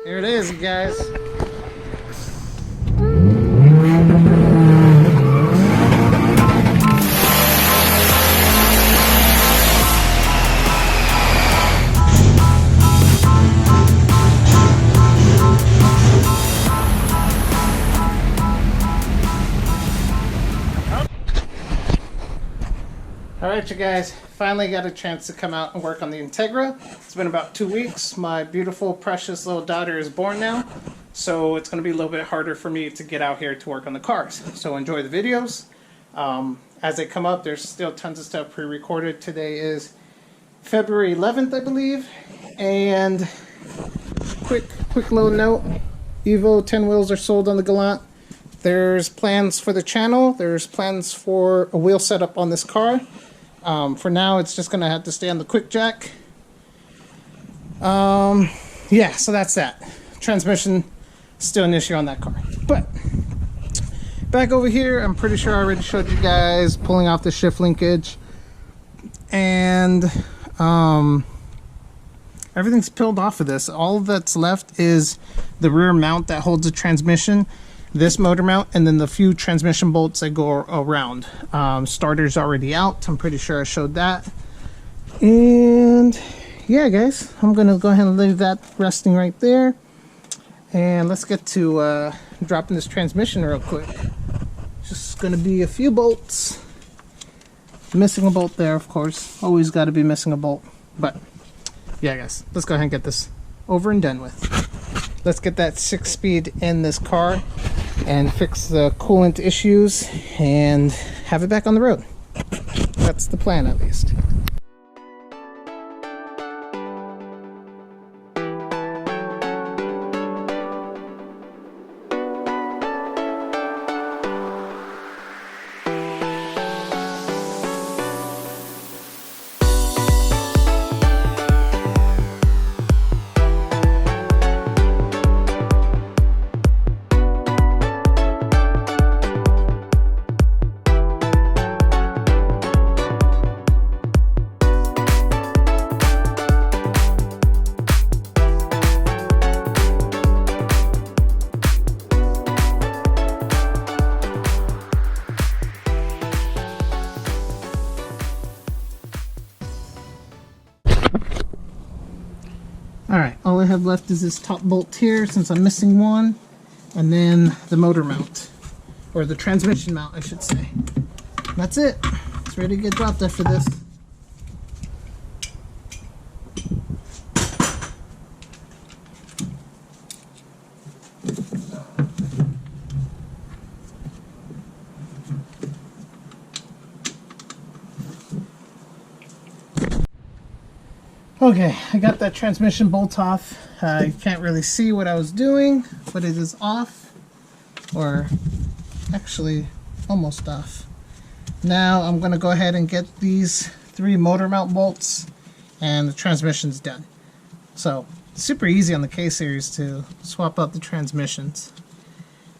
Here it is, guys. Alright, you guys, finally got a chance to come out and work on the Integra. It's been about 2 weeks. My beautiful, precious little daughter is born now, so it's going to be a little bit harder for me to get out here to work on the cars. So enjoy the videos. As they come up, there's still tons of stuff pre-recorded. Today is February 11th, I believe. And quick little note, Evo 10 wheels are sold on the Gallant. There's plans for the channel. There's plans for a wheel setup on this car. For now, it's just going to have to stay on the quick jack. Yeah, so that's that. Transmission, still an issue on that car. But, back over here, I'm pretty sure I already showed you guys pulling off the shift linkage. And, everything's peeled off of this. All that's left is the rear mount that holds the transmission, this motor mount, and then the few transmission bolts that go around. Starter's already out. I'm pretty sure I showed that. And yeah, guys, I'm gonna go ahead and leave that resting right there, and let's get to dropping this transmission real quick. Just gonna be a few bolts. Missing a bolt there, of course. Always got to be missing a bolt. But yeah, guys, let's go ahead and get this over and done with. Let's get that 6-speed in this car and fix the coolant issues and have it back on the road. That's the plan, at least. Alright, all I have left is this top bolt here, since I'm missing one, and then the motor mount, or the transmission mount, I should say. That's it. It's ready to get dropped after this. Okay, I got that transmission bolt off. You can't really see what I was doing, but it is off, or actually almost off. Now I'm going to go ahead and get these 3 motor mount bolts, and the transmission's done. So super easy on the K series to swap out the transmissions,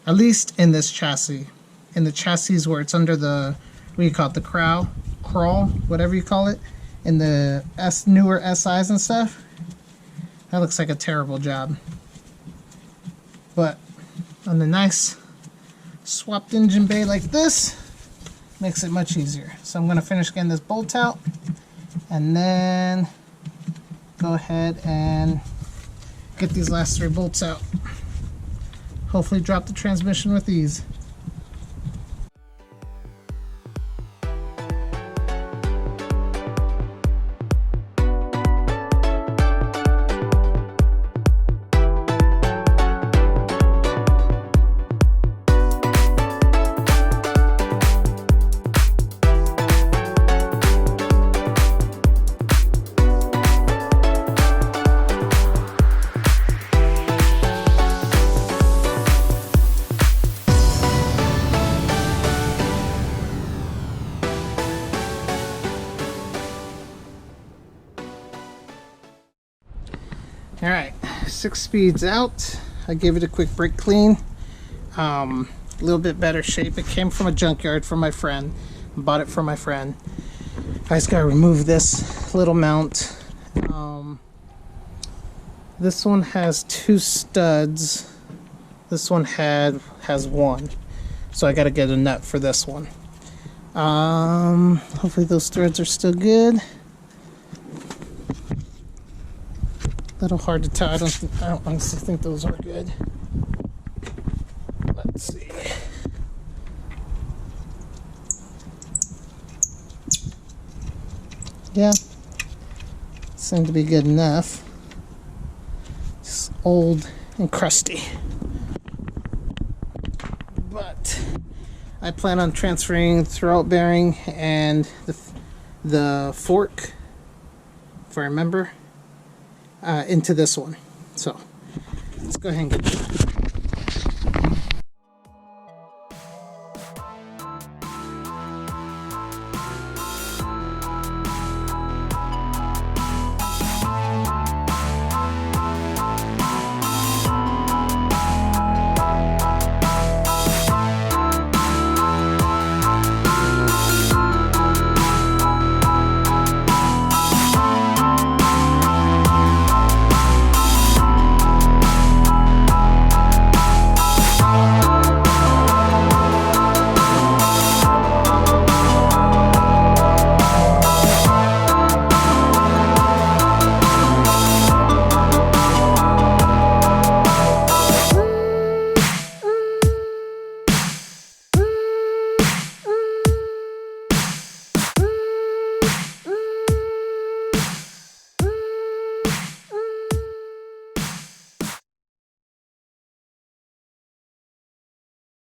at least in this chassis. In the chassis where it's under the, what do you call it, the crawl, whatever you call it, in the newer SIs and stuff, that looks like a terrible job. But on the nice swapped engine bay like this, makes it much easier. So I'm going to finish getting this bolt out, and then go ahead and get these last 3 bolts out. Hopefully drop the transmission with ease. Alright, 6 speeds out. I gave it a quick brake clean. A little bit better shape. It came from a junkyard from my friend. Bought it from my friend. I just gotta remove this little mount. This one has 2 studs. This one has 1. So I gotta get a nut for this one. Hopefully those threads are still good. A little hard to tell. I don't honestly think those are good. Let's see. Yeah, seem to be good enough. Just old and crusty. But I plan on transferring the throwout bearing and the fork, if I remember, into this one. So let's go ahead and get that.